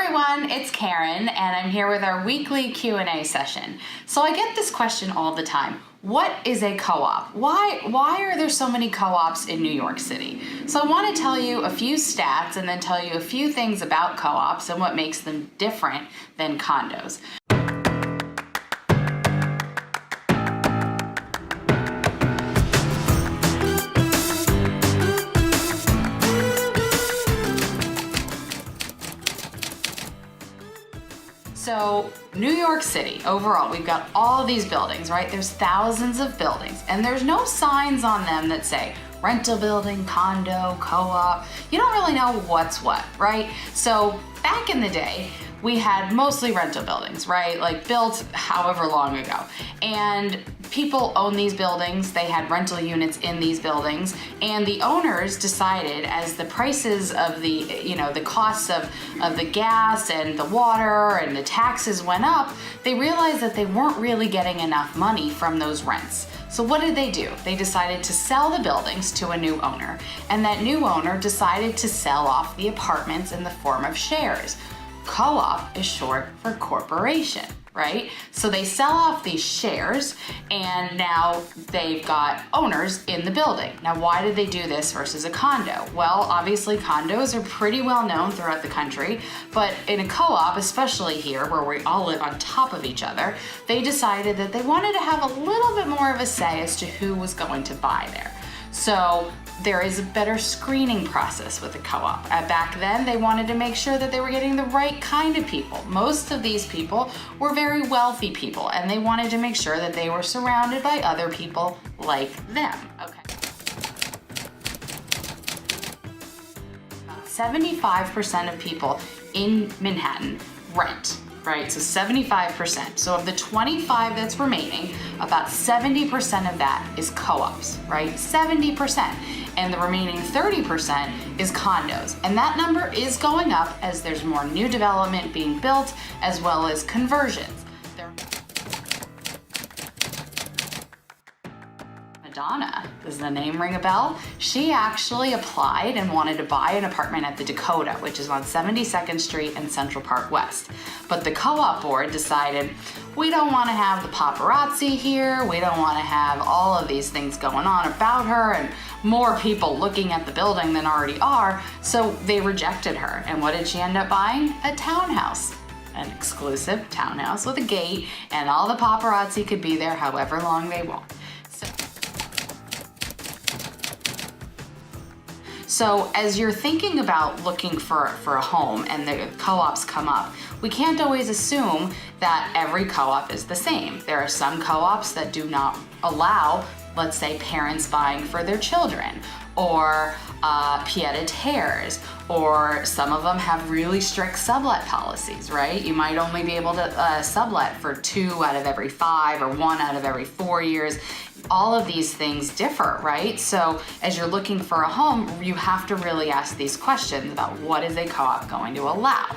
everyone, it's Karen and I'm here with our weekly Q&A session. So I get this question all the time. What is a co-op? Why are there so many co-ops in New York City? So I want to tell you a few stats and then tell you a few things about co-ops and what makes them different than condos. So New York City, overall, we've got all of these buildings, right? There's thousands of buildings and there's no signs on them that say rental building, condo, co-op. You don't really know what's what, right? So back in the day, we had mostly rental buildings, right? Like built however long ago. And people own these buildings, they had rental units in these buildings, and the owners decided as the prices of the, the costs of the gas and the water and the taxes went up, they realized that they weren't really getting enough money from those rents. So what did they do? They decided to sell the buildings to a new owner, and that new owner decided to sell off the apartments in the form of shares. Co-op is short for corporation, right? So they sell off these shares and now they've got owners in the building. Now, why did they do this versus a condo? Well, obviously condos are pretty well known throughout the country, but in a co-op, especially here where we all live on top of each other, they decided that they wanted to have a little bit more of a say as to who was going to buy there. So there is a better screening process with a co-op. Back then, they wanted to make sure that they were getting the right kind of people. Most of these people were very wealthy people, and they wanted to make sure that they were surrounded by other people like them. Okay. About 75% of people in Manhattan rent. Right, so 75%. So of the 25 that's remaining, about 70% of that is co-ops, right? 70%. And the remaining 30% is condos. And that number is going up as there's more new development being built as well as conversions. Madonna, does the name ring a bell? She actually applied and wanted to buy an apartment at the Dakota, which is on 72nd Street and Central Park West. But the co-op board decided, we don't want to have the paparazzi here, we don't want to have all of these things going on about her and more people looking at the building than already are, so they rejected her. And what did she end up buying? A townhouse. An exclusive townhouse with a gate, and all the paparazzi could be there however long they want. So as you're thinking about looking for a home and the co-ops come up, we can't always assume that every co-op is the same. There are some co-ops that do not allow, let's say, parents buying for their children, or pied-à-terres, or some of them have really strict sublet policies, right? You might only be able to sublet for 2 out of every 5 or 1 out of every 4 years. All of these things differ, right? So as you're looking for a home, you have to really ask these questions about what is a co-op going to allow.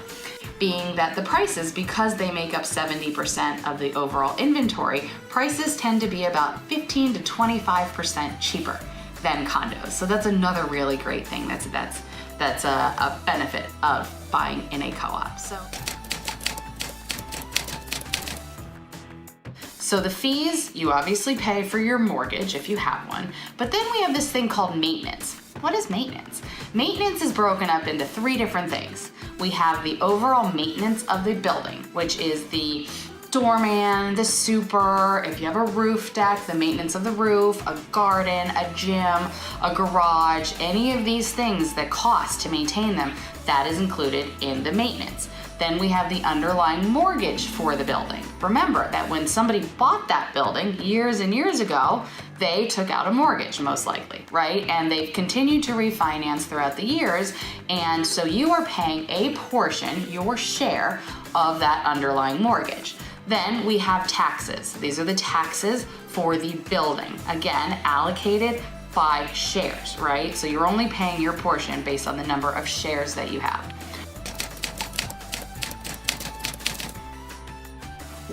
Being that the prices, because they make up 70% of the overall inventory, prices tend to be about 15 to 25% cheaper than condos. So that's another really great thing that's a benefit of buying in a co-op. So the fees, you obviously pay for your mortgage if you have one, but then we have this thing called maintenance. What is maintenance? Maintenance is broken up into 3 different things. We have the overall maintenance of the building, which is the doorman, the super, if you have a roof deck, the maintenance of the roof, a garden, a gym, a garage, any of these things that cost to maintain them, that is included in the maintenance. Then we have the underlying mortgage for the building. Remember that when somebody bought that building years and years ago, they took out a mortgage, most likely, right? And they've continued to refinance throughout the years. And so you are paying a portion, your share of that underlying mortgage. Then we have taxes. These are the taxes for the building. Again, allocated by shares, right? So you're only paying your portion based on the number of shares that you have.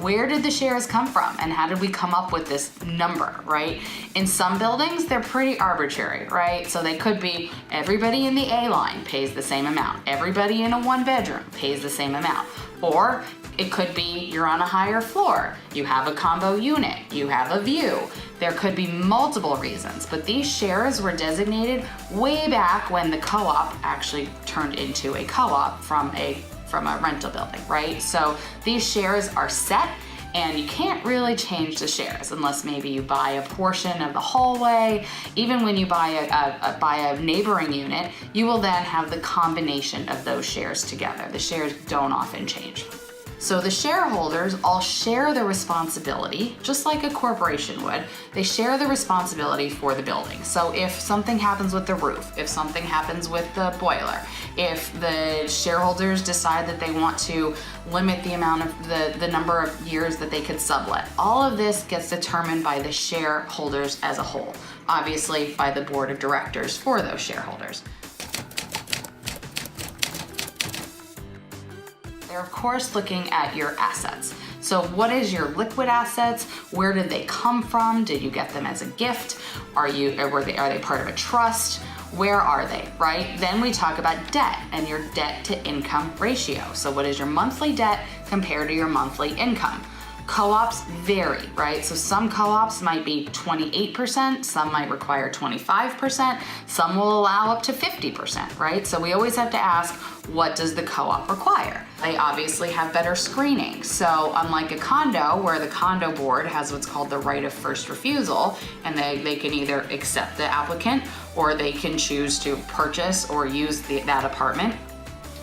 where did the shares come from and how did we come up with this number, right? In some buildings, they're pretty arbitrary, right? So they could be everybody in the A line pays the same amount. Everybody in a 1-bedroom pays the same amount. Or it could be you're on a higher floor, you have a combo unit, you have a view. There could be multiple reasons, but these shares were designated way back when the co-op actually turned into a co-op from a rental building, right? So these shares are set and you can't really change the shares unless maybe you buy a portion of the hallway. Even when you buy a neighboring unit, you will then have the combination of those shares together. The shares don't often change. So the shareholders all share the responsibility, just like a corporation would. They share the responsibility for the building. So if something happens with the roof, if something happens with the boiler, if the shareholders decide that they want to limit the amount of the number of years that they could sublet, all of this gets determined by the shareholders as a whole, obviously by the board of directors for those shareholders. They're of course looking at your assets. So what is your liquid assets? Where did they come from? Did you get them as a gift? Are they part of a trust? Where are they, right? Then we talk about debt and your debt to income ratio. So what is your monthly debt compared to your monthly income? Co-ops vary, right? So some co-ops might be 28%, some might require 25%, some will allow up to 50%, right? So we always have to ask, what does the co-op require? They obviously have better screening. So unlike a condo, where the condo board has what's called the right of first refusal, and they can either accept the applicant or they can choose to purchase or use that apartment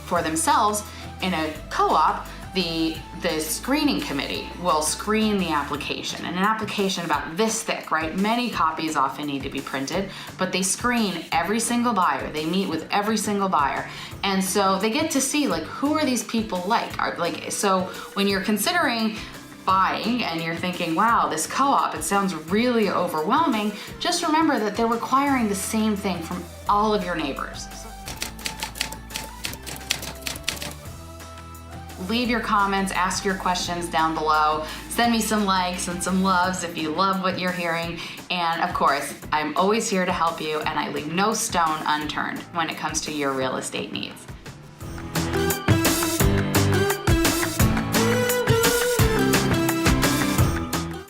for themselves. In a co-op, the screening committee will screen the application, and an application about this thick, right? Many copies often need to be printed, but they screen every single buyer. They meet with every single buyer. And so they get to see, like, who are these people like? So when you're considering buying and you're thinking, wow, this co-op, it sounds really overwhelming, just remember that they're requiring the same thing from all of your neighbors. Leave your comments, ask your questions down below, send me some likes and some loves if you love what you're hearing, and of course, I'm always here to help you and I leave no stone unturned when it comes to your real estate needs.